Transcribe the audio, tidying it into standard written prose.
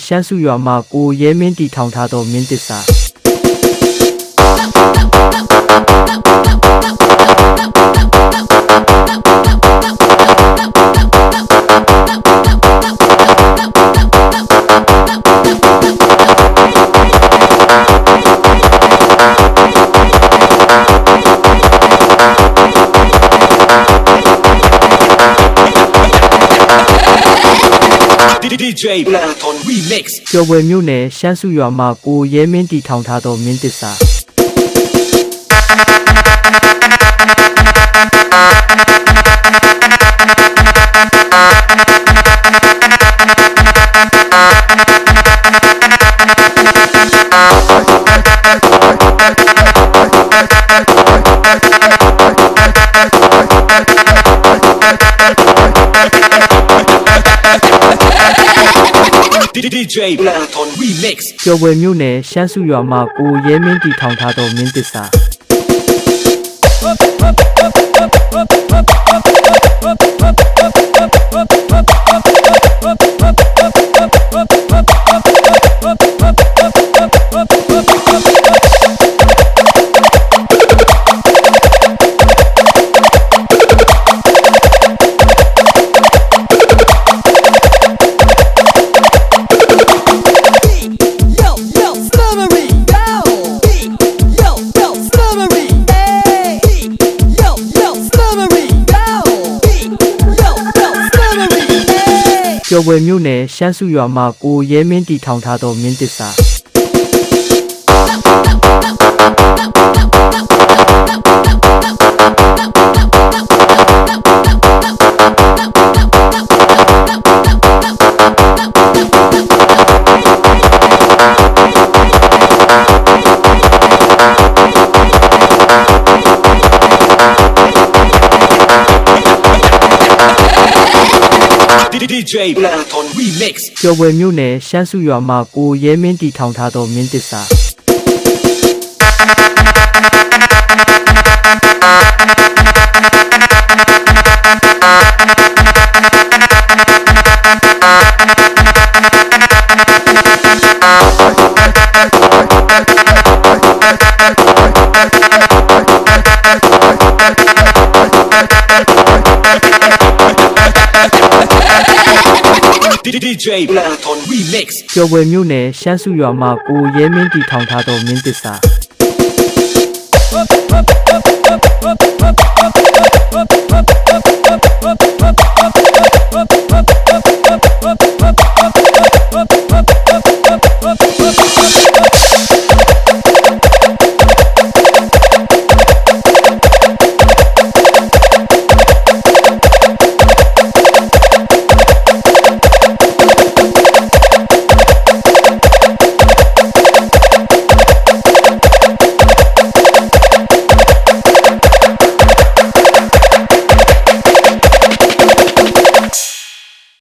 ရှမ်းစုရွာမှာကိုရဲမင်းတီထောင်ထားသောမင်းသစ္စာDJ Platon Remix ကျော်ဝယ်မြို့နယ်ရှမ်းစုရွာမှာကိုရဲမင်းတီထောင်ထားသောမင်းသစ္စာDJ Platon Remix ကျော်ဝယ်မြို့နယ်ရှမ်းစုရွာမှာကိုရဲမင်းတီထောင်ထားသောမင်းသစ္စာကျော်ဝယ်မြို့နယ်ရှမ်းစုရွာမှာကိုရဲမင်းတီထောင်ထားသောမင်းသစ္စာDJ Platon Remix ကျော်ဝယ်မြို့နယ်ရှမ်းစုရွာမှာကိုရဲမင်းတီထောင်ထားသောမင်းသစ္စာDJ Platon Remix ကျော်ဝယ်မြို့နယ်ရှမ်းစုရွာမှာကိုရဲမင်းတီထောင်ထားသောမင်းသစ္စာ